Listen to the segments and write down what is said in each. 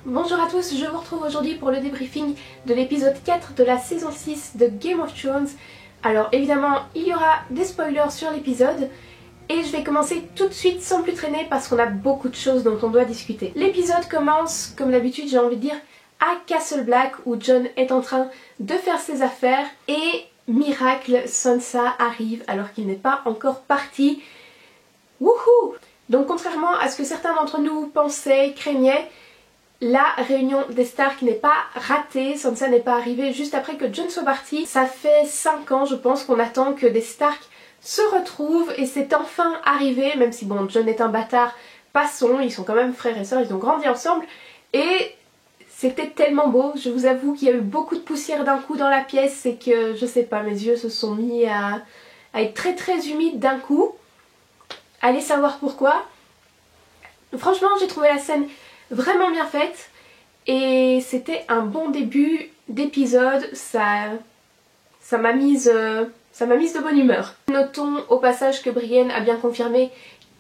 Bonjour à tous, je vous retrouve aujourd'hui pour le débriefing de l'épisode 4 de la saison 6 de Game of Thrones. Alors évidemment, il y aura des spoilers sur l'épisode et je vais commencer tout de suite sans plus traîner parce qu'on a beaucoup de choses dont on doit discuter. L'épisode commence, comme d'habitude j'ai envie de dire, à Castle Black où Jon est en train de faire ses affaires et miracle, Sansa arrive alors qu'il n'est pas encore parti. Wouhou! Donc contrairement à ce que certains d'entre nous pensaient, craignaient, la réunion des Stark n'est pas ratée, Sansa n'est pas arrivée juste après que Jon soit parti. Ça fait 5 ans je pense qu'on attend que des Stark se retrouvent et c'est enfin arrivé, même si bon, Jon est un bâtard, passons, ils sont quand même frères et sœurs, ils ont grandi ensemble et c'était tellement beau. Je vous avoue qu'il y a eu beaucoup de poussière d'un coup dans la pièce et que, je sais pas, mes yeux se sont mis à être très très humides d'un coup. Allez savoir pourquoi. Franchement j'ai trouvé la scène vraiment bien faite et c'était un bon début d'épisode, ça m'a mise de bonne humeur. Notons au passage que Brienne a bien confirmé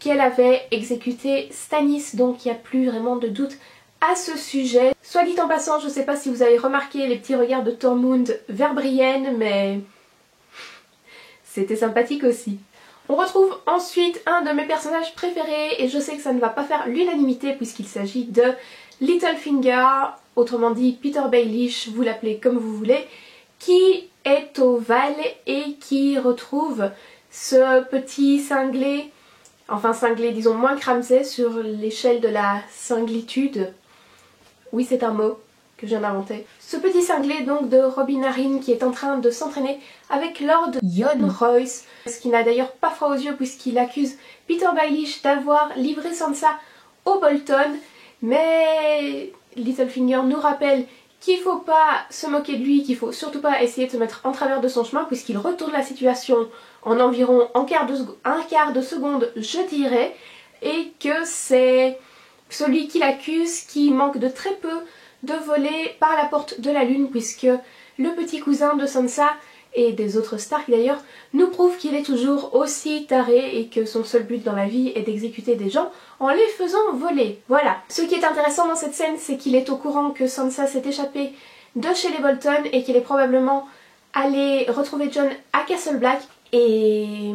qu'elle avait exécuté Stannis, donc il n'y a plus vraiment de doute à ce sujet. Soit dit en passant, je ne sais pas si vous avez remarqué les petits regards de Tormund vers Brienne, mais c'était sympathique aussi. On retrouve ensuite un de mes personnages préférés et je sais que ça ne va pas faire l'unanimité puisqu'il s'agit de Littlefinger, autrement dit Peter Baelish, vous l'appelez comme vous voulez, qui est au Val et qui retrouve ce petit cinglé, enfin cinglé disons moins que Ramsay sur l'échelle de la cinglitude. Oui c'est un mot que je viens d'inventer. Ce petit cinglé donc de Robin Arryn qui est en train de s'entraîner avec Lord Yohn Royce, ce qui n'a d'ailleurs pas froid aux yeux puisqu'il accuse Peter Baelish d'avoir livré Sansa au Bolton, mais Littlefinger nous rappelle qu'il faut pas se moquer de lui, qu'il faut surtout pas essayer de se mettre en travers de son chemin puisqu'il retourne la situation en environ un quart de seconde je dirais, et que c'est celui qui l'accuse qui manque de très peu de voler par la porte de la lune puisque le petit cousin de Sansa et des autres Stark d'ailleurs nous prouve qu'il est toujours aussi taré et que son seul but dans la vie est d'exécuter des gens en les faisant voler. Voilà. Ce qui est intéressant dans cette scène c'est qu'il est au courant que Sansa s'est échappée de chez les Bolton et qu'il est probablement allé retrouver Jon à Castle Black et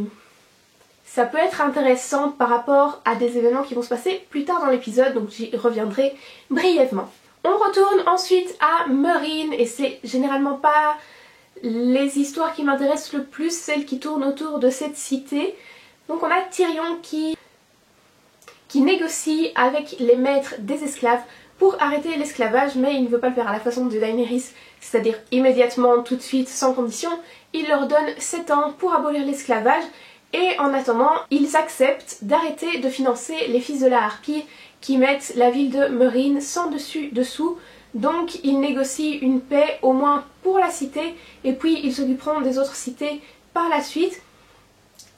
ça peut être intéressant par rapport à des événements qui vont se passer plus tard dans l'épisode donc j'y reviendrai brièvement. On retourne ensuite à Meereen et c'est généralement pas les histoires qui m'intéressent le plus, celles qui tournent autour de cette cité. Donc on a Tyrion qui négocie avec les maîtres des esclaves pour arrêter l'esclavage, mais il ne veut pas le faire à la façon de Daenerys, c'est-à-dire immédiatement, tout de suite, sans condition. Il leur donne 7 ans pour abolir l'esclavage et en attendant, ils acceptent d'arrêter de financer les fils de la Harpie qui mettent la ville de Meereen sans dessus dessous. Donc ils négocient une paix au moins pour la cité et puis ils s'occuperont des autres cités par la suite.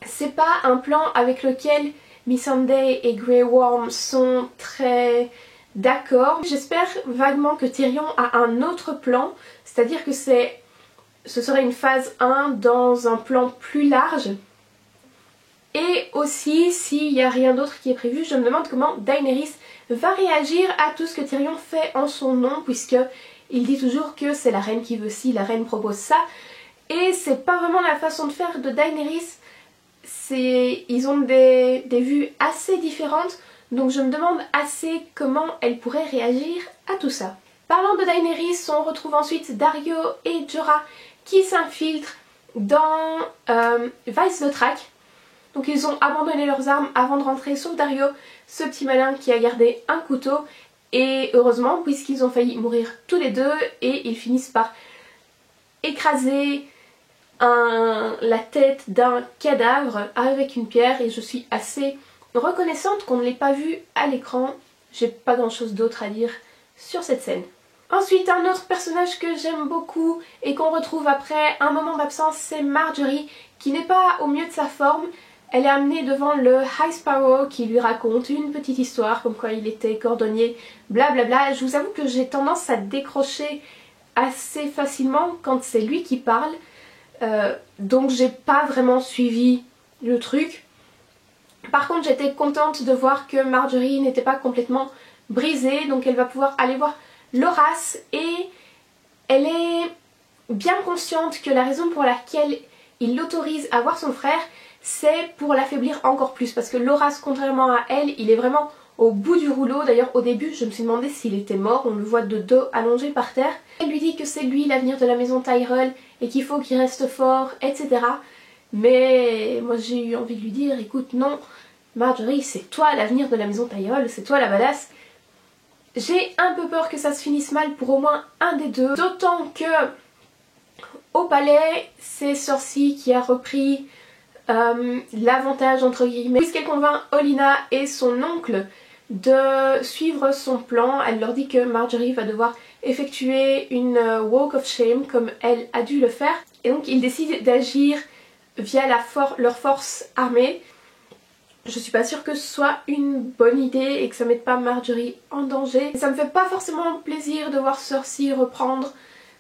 C'est pas un plan avec lequel Missandei et Grey Worm sont très d'accord. J'espère vaguement que Tyrion a un autre plan, c'est-à-dire que ce serait une phase 1 dans un plan plus large. Et aussi, s'il n'y a rien d'autre qui est prévu, je me demande comment Daenerys va réagir à tout ce que Tyrion fait en son nom, puisque il dit toujours que c'est la reine qui veut ci, la reine propose ça, et c'est pas vraiment la façon de faire de Daenerys. Ils ont des vues assez différentes, donc je me demande assez comment elle pourrait réagir à tout ça. Parlant de Daenerys, on retrouve ensuite Daario et Jorah qui s'infiltrent dans Vaes Dothrak. Donc ils ont abandonné leurs armes avant de rentrer, sauf Daario, ce petit malin qui a gardé un couteau. Et heureusement, puisqu'ils ont failli mourir tous les deux, et ils finissent par écraser la tête d'un cadavre avec une pierre. Et je suis assez reconnaissante qu'on ne l'ait pas vu à l'écran. J'ai pas grand chose d'autre à dire sur cette scène. Ensuite, un autre personnage que j'aime beaucoup et qu'on retrouve après un moment d'absence, c'est Marjorie, qui n'est pas au mieux de sa forme. Elle est amenée devant le High Sparrow qui lui raconte une petite histoire comme quoi il était cordonnier, blablabla. Je vous avoue que j'ai tendance à décrocher assez facilement quand c'est lui qui parle, donc j'ai pas vraiment suivi le truc. Par contre j'étais contente de voir que Marjorie n'était pas complètement brisée, donc elle va pouvoir aller voir Loras et elle est bien consciente que la raison pour laquelle il l'autorise à voir son frère, c'est pour l'affaiblir encore plus, parce que Loras, contrairement à elle, il est vraiment au bout du rouleau. D'ailleurs au début je me suis demandé s'il était mort, on le voit de dos allongé par terre. Elle lui dit que c'est lui l'avenir de la maison Tyrell et qu'il faut qu'il reste fort, etc. Mais moi j'ai eu envie de lui dire, écoute non Marjorie, c'est toi l'avenir de la maison Tyrell, c'est toi la badass. J'ai un peu peur que ça se finisse mal pour au moins un des deux, d'autant que au palais c'est Cersei qui a repris l'avantage entre guillemets, puisqu'elle convainc Olenna et son oncle de suivre son plan. Elle leur dit que Marjorie va devoir effectuer une walk of shame comme elle a dû le faire, et donc ils décident d'agir via leur force armée. Je suis pas sûre que ce soit une bonne idée et que ça mette pas Marjorie en danger. Ça me fait pas forcément plaisir de voir Cersei reprendre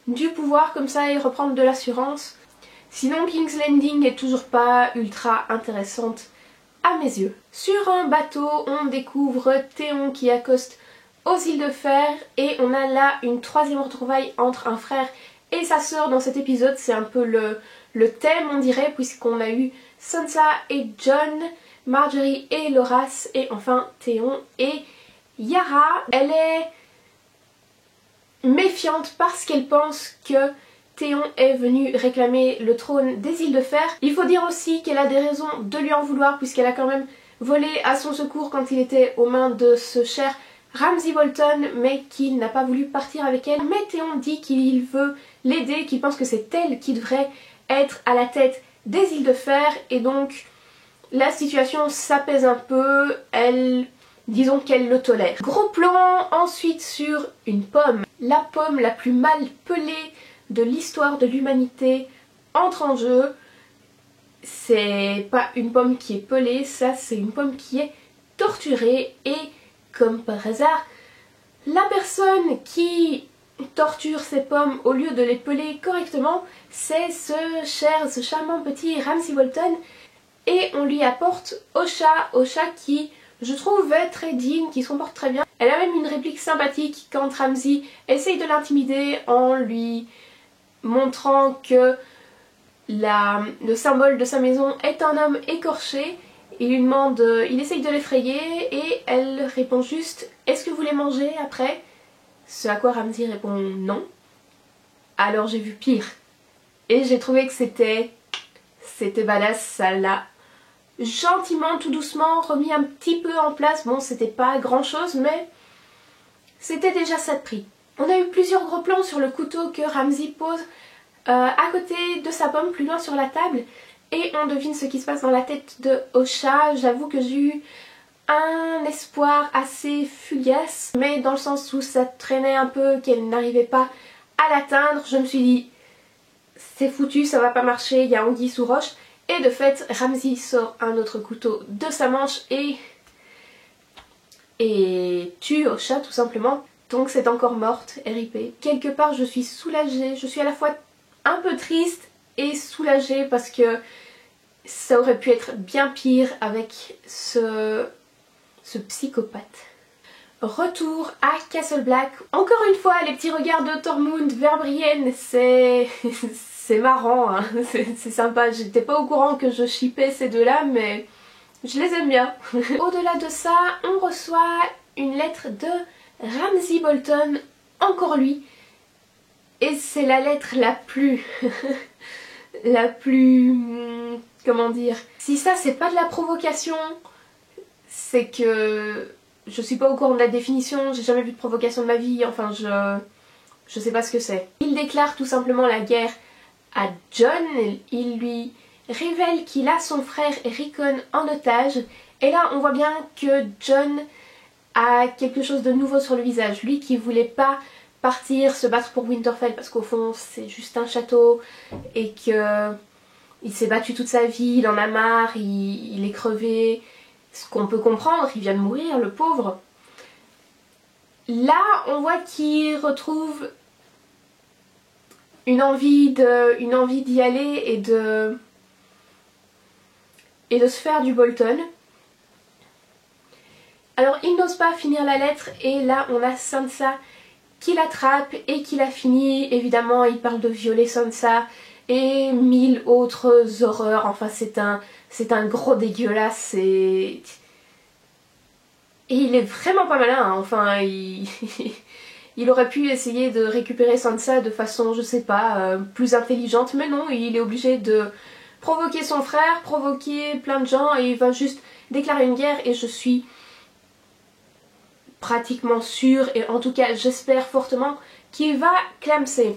du pouvoir comme ça et reprendre de l'assurance. Sinon King's Landing est toujours pas ultra intéressante à mes yeux. Sur un bateau, on découvre Théon qui accoste aux îles de Fer et on a là une troisième retrouvaille entre un frère et sa sœur dans cet épisode. C'est un peu le thème on dirait, puisqu'on a eu Sansa et Jon, Marjorie et Loras et enfin Théon et Yara. Elle est méfiante parce qu'elle pense que Théon est venu réclamer le trône des îles de Fer. Il faut dire aussi qu'elle a des raisons de lui en vouloir, puisqu'elle a quand même volé à son secours quand il était aux mains de ce cher Ramsay Bolton, mais qu'il n'a pas voulu partir avec elle. Mais Théon dit qu'il veut l'aider, qu'il pense que c'est elle qui devrait être à la tête des îles de Fer, et donc la situation s'apaise un peu, disons qu'elle le tolère. Gros plan ensuite sur une pomme. La pomme la plus mal pelée de l'histoire de l'humanité entre en jeu. C'est pas une pomme qui est pelée, ça c'est une pomme qui est torturée, et comme par hasard, la personne qui torture ces pommes au lieu de les peler correctement, c'est ce charmant petit Ramsay Bolton, et on lui apporte Osha qui je trouve très digne, qui se comporte très bien. Elle a même une réplique sympathique quand Ramsay essaye de l'intimider en lui montrant que le symbole de sa maison est un homme écorché. Il lui demande, il essaye de l'effrayer et elle répond juste « Est-ce que vous voulez manger après ?» Ce à quoi Ramsay répond non. Alors j'ai vu pire. Et j'ai trouvé que c'était badass, ça l'a gentiment, tout doucement remis un petit peu en place. Bon, c'était pas grand chose, mais c'était déjà ça de prix. On a eu plusieurs gros plans sur le couteau que Ramsay pose à côté de sa pomme, plus loin sur la table, et on devine ce qui se passe dans la tête de Osha. J'avoue que j'ai eu un espoir assez fugace, mais dans le sens où ça traînait un peu, qu'elle n'arrivait pas à l'atteindre, je me suis dit c'est foutu, ça va pas marcher, il y a anguille sous roche. Et de fait, Ramsay sort un autre couteau de sa manche et tue Osha tout simplement. Donc c'est encore morte, RIP. Quelque part je suis soulagée, je suis à la fois un peu triste et soulagée parce que ça aurait pu être bien pire avec ce psychopathe. Retour à Castle Black. Encore une fois, les petits regards de Tormund vers Brienne, c'est marrant, hein. C'est sympa. J'étais pas au courant que je shippais ces deux-là, mais je les aime bien. Au-delà de ça, on reçoit une lettre de Ramsay Bolton, encore lui. Et c'est la lettre la plus... comment dire, si ça c'est pas de la provocation, c'est que je suis pas au courant de la définition, j'ai jamais vu de provocation de ma vie, enfin je sais pas ce que c'est. Il déclare tout simplement la guerre à Jon, il lui révèle qu'il a son frère Rickon en otage, et là on voit bien que Jon a quelque chose de nouveau sur le visage, lui qui voulait pas partir se battre pour Winterfell parce qu'au fond c'est juste un château et que il s'est battu toute sa vie, il en a marre, il est crevé, ce qu'on peut comprendre, il vient de mourir le pauvre. Là on voit qu'il retrouve une envie d'y aller et de se faire du Bolton. Alors il n'ose pas finir la lettre et là on a Sansa qui l'attrape et qui l'a fini. Évidemment il parle de violer Sansa et 1000 autres horreurs. Enfin c'est un gros dégueulasse et il est vraiment pas malin, hein. Enfin il aurait pu essayer de récupérer Sansa de façon, je sais pas, plus intelligente, mais non, il est obligé de provoquer son frère, provoquer plein de gens et il va juste déclarer une guerre et je suis pratiquement sûre, et en tout cas j'espère fortement, qu'il va clamser.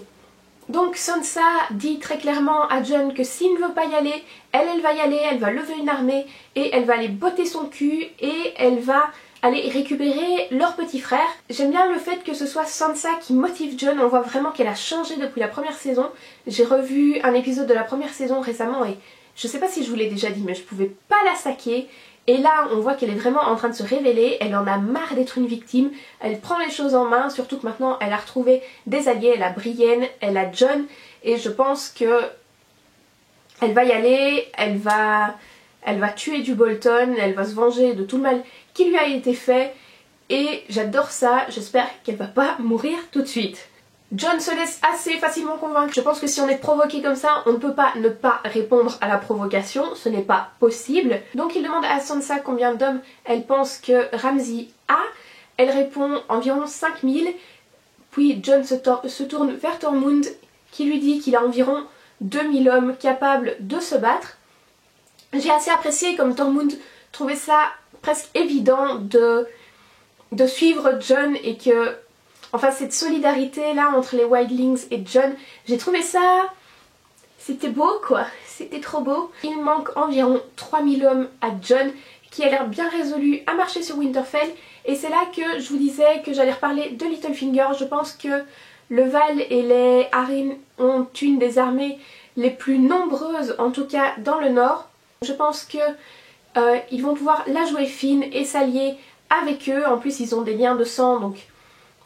Donc Sansa dit très clairement à Jon que s'il ne veut pas y aller, elle va y aller, elle va lever une armée et elle va aller botter son cul et elle va aller récupérer leur petit frère. J'aime bien le fait que ce soit Sansa qui motive Jon, on voit vraiment qu'elle a changé depuis la première saison. J'ai revu un épisode de la première saison récemment et je sais pas si je vous l'ai déjà dit mais je pouvais pas la saquer. Et là on voit qu'elle est vraiment en train de se révéler, elle en a marre d'être une victime, elle prend les choses en main, surtout que maintenant elle a retrouvé des alliés, elle a Brienne, elle a Jon et je pense que elle va y aller, elle va tuer du Bolton, elle va se venger de tout le mal qui lui a été fait et j'adore ça, j'espère qu'elle va pas mourir tout de suite. Jon se laisse assez facilement convaincre. Je pense que si on est provoqué comme ça, on ne peut pas ne pas répondre à la provocation, ce n'est pas possible. Donc il demande à Sansa combien d'hommes elle pense que Ramsay a. Elle répond environ 5000. Puis Jon se tourne vers Tormund qui lui dit qu'il a environ 2000 hommes capables de se battre. J'ai assez apprécié comme Tormund trouvait ça presque évident de suivre Jon et que... Enfin cette solidarité là entre les Wildlings et Jon, j'ai trouvé ça... C'était beau quoi, c'était trop beau. Il manque environ 3000 hommes à Jon qui a l'air bien résolu à marcher sur Winterfell. Et c'est là que je vous disais que j'allais reparler de Littlefinger. Je pense que le Val et les Arryn ont une des armées les plus nombreuses, en tout cas dans le nord. Je pense que ils vont pouvoir la jouer fine et s'allier avec eux. En plus ils ont des liens de sang donc...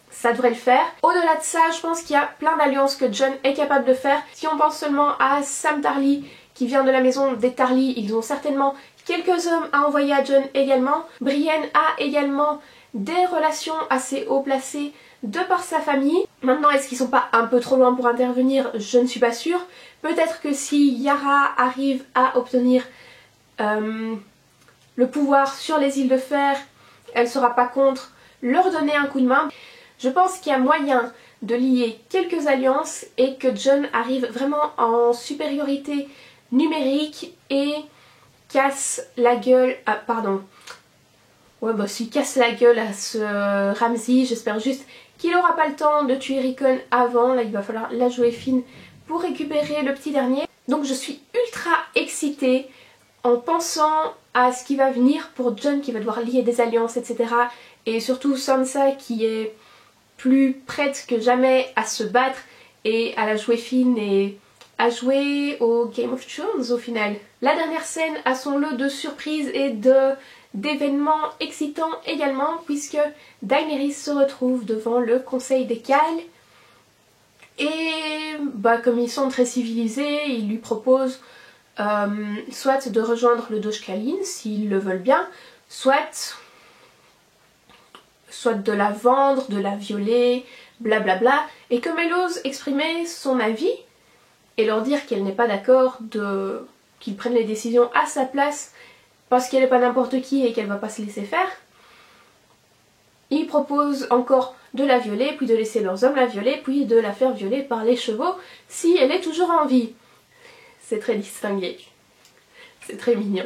ça devrait le faire. Au-delà de ça, je pense qu'il y a plein d'alliances que Jon est capable de faire. Si on pense seulement à Sam Tarly, qui vient de la maison des Tarly, ils ont certainement quelques hommes à envoyer à Jon également. Brienne a également des relations assez haut placées de par sa famille. Maintenant, est-ce qu'ils sont pas un peu trop loin pour intervenir? Je ne suis pas sûre. Peut-être que si Yara arrive à obtenir le pouvoir sur les îles de fer, elle sera pas contre leur donner un coup de main. Je pense qu'il y a moyen de lier quelques alliances et que Jon arrive vraiment en supériorité numérique et casse la gueule à... pardon. Ouais bah s'il casse la gueule à ce Ramsay, j'espère juste qu'il aura pas le temps de tuer Rickon avant. Là il va falloir la jouer fine pour récupérer le petit dernier. Donc je suis ultra excitée en pensant à ce qui va venir pour Jon qui va devoir lier des alliances etc. Et surtout Sansa qui est plus prête que jamais à se battre et à la jouer fine et à jouer au Game of Thrones au final. La dernière scène a son lot de surprises et d'événements excitants également puisque Daenerys se retrouve devant le Conseil des Khals et bah, comme ils sont très civilisés, ils lui proposent soit de rejoindre le Doge Khaline s'ils le veulent bien, soit de la vendre, de la violer, blablabla. Et comme elle ose exprimer son avis et leur dire qu'elle n'est pas d'accord qu'ils prennent les décisions à sa place parce qu'elle n'est pas n'importe qui et qu'elle va pas se laisser faire, ils proposent encore de la violer, puis de laisser leurs hommes la violer, puis de la faire violer par les chevaux si elle est toujours en vie. C'est très distingué. C'est très mignon.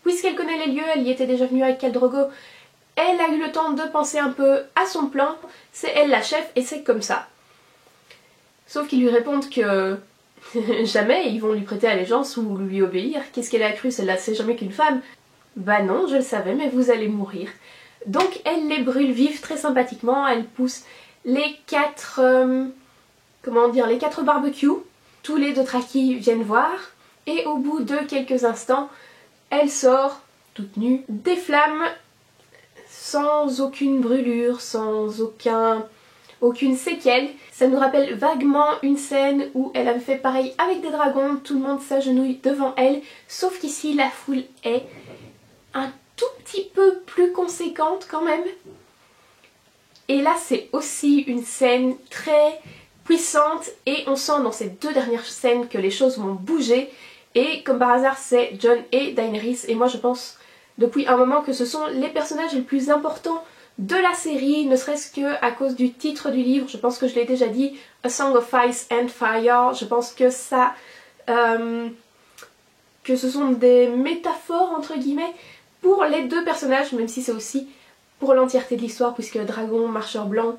Puisqu'elle connaît les lieux, elle y était déjà venue avec Khal Drogo. Elle a eu le temps de penser un peu à son plan, c'est elle la chef et c'est comme ça. Sauf qu'ils lui répondent que jamais ils vont lui prêter allégeance ou lui obéir. Qu'est-ce qu'elle a cru, celle-là? C'est jamais qu'une femme. Bah non, je le savais, mais vous allez mourir. Donc elle les brûle vives très sympathiquement, elle pousse les 4... comment dire, les 4 barbecues. Tous les Dothraki viennent voir et au bout de quelques instants, elle sort, toute nue, des flammes sans aucune brûlure, sans aucune séquelle. Ça nous rappelle vaguement une scène où elle a fait pareil avec des dragons, tout le monde s'agenouille devant elle, sauf qu'ici la foule est un tout petit peu plus conséquente quand même. Et là c'est aussi une scène très puissante et on sent dans ces deux dernières scènes que les choses vont bouger. Et comme par hasard c'est Jon et Daenerys et moi je pense depuis un moment que ce sont les personnages les plus importants de la série, ne serait-ce que à cause du titre du livre. Je pense que je l'ai déjà dit, A Song of Ice and Fire. Je pense que ça, que ce sont des métaphores entre guillemets pour les deux personnages, même si c'est aussi pour l'entièreté de l'histoire puisque dragon, marcheur blanc,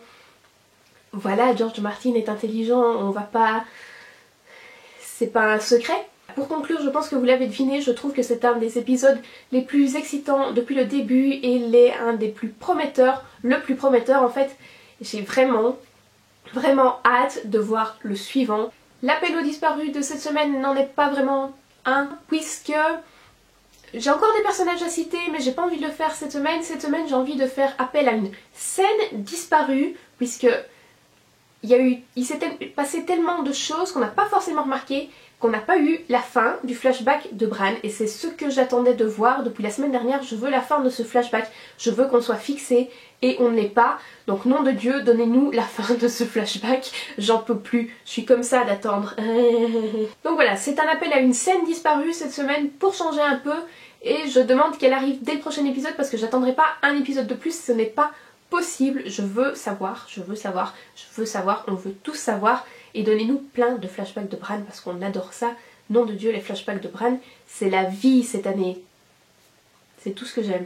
voilà, George Martin est intelligent, on va pas, c'est pas un secret. Pour conclure, je pense que vous l'avez deviné, je trouve que c'est un des épisodes les plus excitants depuis le début et un des plus prometteurs, le plus prometteur en fait. J'ai vraiment hâte de voir le suivant. L'appel aux disparus de cette semaine n'en est pas vraiment un, puisque j'ai encore des personnages à citer mais j'ai pas envie de le faire cette semaine. Cette semaine j'ai envie de faire appel à une scène disparue, puisque il s'était passé tellement de choses qu'on n'a pas forcément remarqué, qu'on n'a pas eu la fin du flashback de Bran, et c'est ce que j'attendais de voir depuis la semaine dernière. Je veux la fin de ce flashback, je veux qu'on soit fixé et on ne l'est pas, donc nom de Dieu, donnez-nous la fin de ce flashback, j'en peux plus, je suis comme ça d'attendre. Donc voilà, c'est un appel à une scène disparue cette semaine pour changer un peu, et je demande qu'elle arrive dès le prochain épisode parce que j'attendrai pas un épisode de plus, ce n'est pas possible. Je veux savoir, on veut tous savoir, et donnez-nous plein de flashbacks de Bran parce qu'on adore ça. Nom de Dieu, les flashbacks de Bran, c'est la vie cette année. C'est tout ce que j'aime.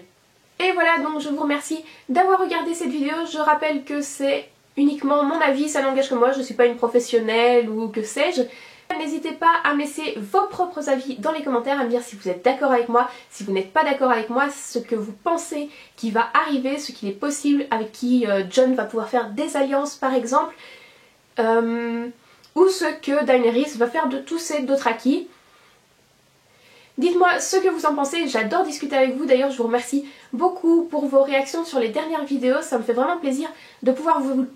Et voilà, donc je vous remercie d'avoir regardé cette vidéo. Je rappelle que c'est uniquement mon avis, ça n'engage que moi, je ne suis pas une professionnelle ou que sais-je. N'hésitez pas à me laisser vos propres avis dans les commentaires, à me dire si vous êtes d'accord avec moi, si vous n'êtes pas d'accord avec moi, ce que vous pensez qui va arriver, ce qu'il est possible, avec qui Jon va pouvoir faire des alliances par exemple, ou ce que Daenerys va faire de tous ces Dothraki. Dites-moi ce que vous en pensez, j'adore discuter avec vous. D'ailleurs je vous remercie beaucoup pour vos réactions sur les dernières vidéos, ça me fait vraiment plaisir de pouvoir vous...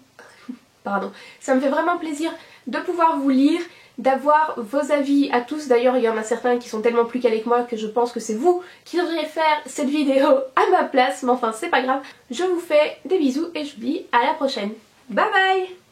Pardon, ça me fait vraiment plaisir de pouvoir vous lire, d'avoir vos avis à tous. D'ailleurs il y en a certains qui sont tellement plus calés que moi que je pense que c'est vous qui devriez faire cette vidéo à ma place, mais enfin c'est pas grave. Je vous fais des bisous et je vous dis à la prochaine. Bye bye.